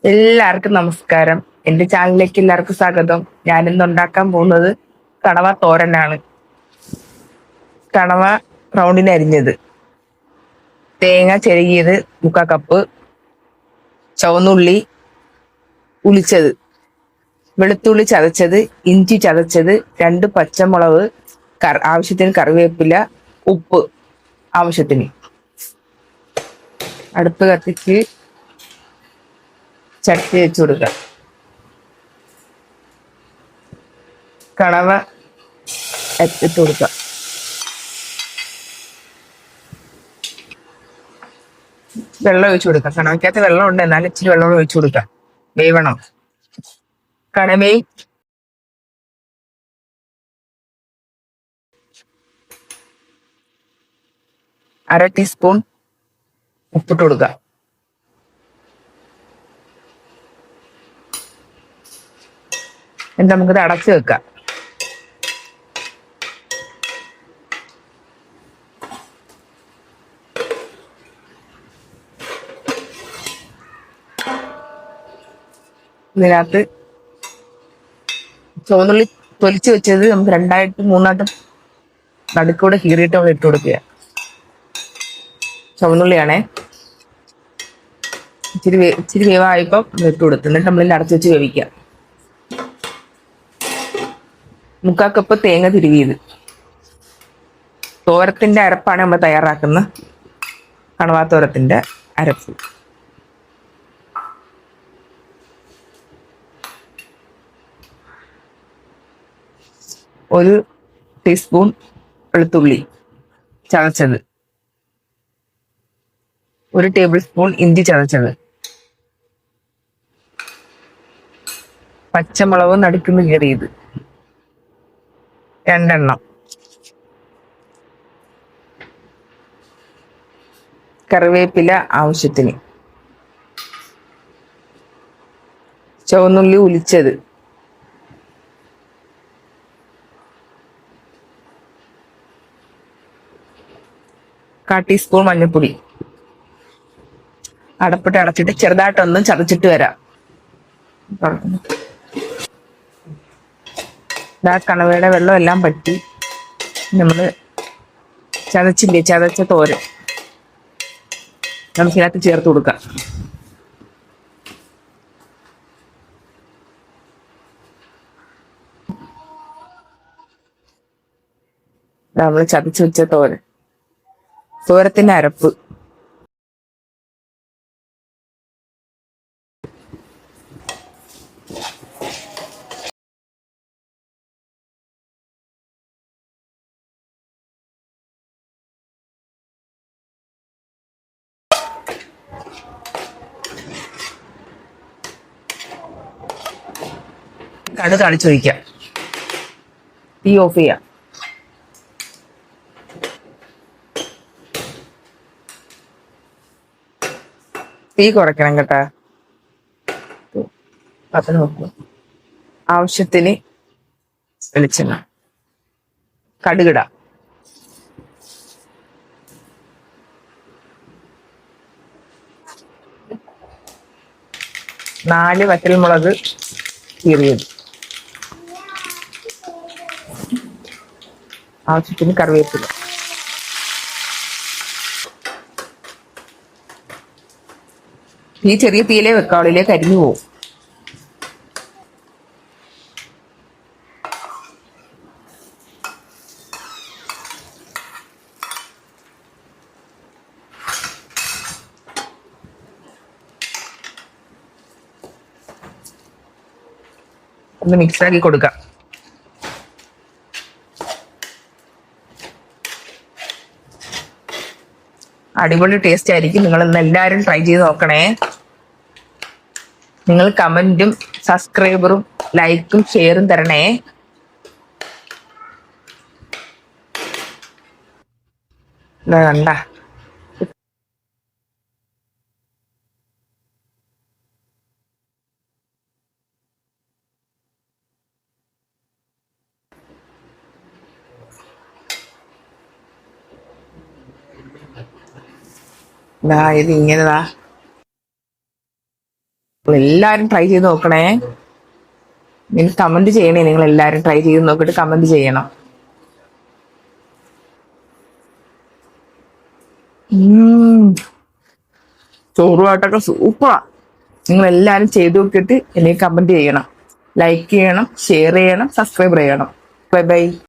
എല്ലാവർക്കും നമസ്കാരം. എന്റെ ചാനലിലേക്ക് എല്ലാവർക്കും സ്വാഗതം. ഞാനിന്ന് ഉണ്ടാക്കാൻ പോകുന്നത് കണവ തോരനാണ്. കണവ റൗണ്ടിന് അരിഞ്ഞത്, തേങ്ങ ചെരുകിയത് 3/4 കപ്പ്, ചുവന്നുള്ളി ഉളിച്ചത്, വെളുത്തുള്ളി ചതച്ചത്, ഇഞ്ചി ചതച്ചത്, 2 പച്ചമുളക്, ആവശ്യത്തിന് കറിവേപ്പില, ഉപ്പ് ആവശ്യത്തിന്. അടുപ്പ് കത്തിച്ച് ചട്ടി വെച്ച് കൊടുക്കുക. കണവ ഇട്ട് കൊടുക്കുക. വെള്ളം ഒഴിച്ചു കൊടുക്കാം. കണവയ്ക്കകത്ത് വെള്ളം ഉണ്ട്, എന്നാലും ഇച്ചിരി വെള്ളം ഒഴിച്ചു കൊടുക്കാം. വേവണം. കണവയിൽ 1/2 ടീസ്പൂൺ ഉപ്പിട്ട് കൊടുക്കുക. എന്നിട്ട് നമുക്കിത് അടച്ചു വെക്കാം. ഇതിനകത്ത് ചുവന്നുള്ളി തൊലിച്ച് വെച്ചത് നമുക്ക് 2-3 നടുക്കൂടെ കീറിയിട്ട് നമ്മൾ ഇട്ട് കൊടുക്കുക. ചുവന്നുള്ളിയാണേ. ഇച്ചിരി വേവായപ്പോൾ ഇട്ട് കൊടുത്തു. എന്നിട്ട് നമ്മളിൽ അടച്ചു വെച്ച് വേവിക്കാം. 3/4 കപ്പ് തേങ്ങ തിരുവിയത്. തോരത്തിന്റെ അരപ്പാണ് നമ്മൾ തയ്യാറാക്കുന്ന കണവാ തോരത്തിന്റെ അരപ്പ്. ഒരു ടീസ്പൂൺ വെളുത്തുള്ളി ചതച്ചത്, 1 ടേബിൾ സ്പൂൺ ഇഞ്ചി ചതച്ചത്, പച്ചമുളക് നടുക്കുന്ന കീറിയത് 2 കറിവേപ്പില ആവശ്യത്തിന്, ചുവന്നുള്ളി ഉലിച്ചത്, കാ ടീസ്പൂൺ മഞ്ഞൾപ്പൊടി. അടപ്പിട്ട് അടച്ചിട്ട് ചെറുതായിട്ടൊന്നും ചതച്ചിട്ട് വരാം. കണവയുടെ വെള്ളം എല്ലാം പറ്റി നമ്മള് ചതച്ച തോരൻ നമുക്കിനകത്ത് ചേർത്ത് കൊടുക്കാം. നമ്മൾ ചതച്ച് വെച്ച തോരത്തിന്റെ അരപ്പ്. കടുക് താളിച്ചൊഴിക്കാം. തീ ഓഫ് ചെയ്യാം. തീ കുറയ്ക്കണം കേട്ടാ. പത്തിന് നോക്കുക. ആവശ്യത്തിന് വെളിച്ചെണ്ണ, കടുകിടാം. നാല് വറ്റൽമുളക് കീറിയത്, ആവശ്യത്തിന് കറിവേപ്പില. ഈ ചെറിയ തീയിലേ വെക്കാവുള്ളിലേ കരിഞ്ഞു പോവും. ഒന്ന് മിക്സാക്കി കൊടുക്കാം. അടിപൊളി ടേസ്റ്റ് ആയിരിക്കും. നിങ്ങൾ ഇന്ന് എല്ലാവരും ട്രൈ ചെയ്ത് നോക്കണേ. നിങ്ങൾ കമന്റും സബ്സ്ക്രൈബറും ലൈക്കും ഷെയറും തരണേ. കണ്ട ഇത് ഇങ്ങനെതാ എല്ലാരും ട്രൈ ചെയ്ത് നോക്കണേ. നിങ്ങൾ കമന്റ് ചെയ്യണേ. നിങ്ങൾ എല്ലാരും ട്രൈ ചെയ്ത് നോക്കിയിട്ട് കമന്റ് ചെയ്യണം. ചോറുമായിട്ടൊക്കെ സൂപ്പറാ. നിങ്ങൾ എല്ലാരും ചെയ്ത് നോക്കിയിട്ട് എനിക്ക് കമന്റ് ചെയ്യണം, ലൈക്ക് ചെയ്യണം, ഷെയർ ചെയ്യണം, സബ്സ്ക്രൈബ് ചെയ്യണം. Bye bye.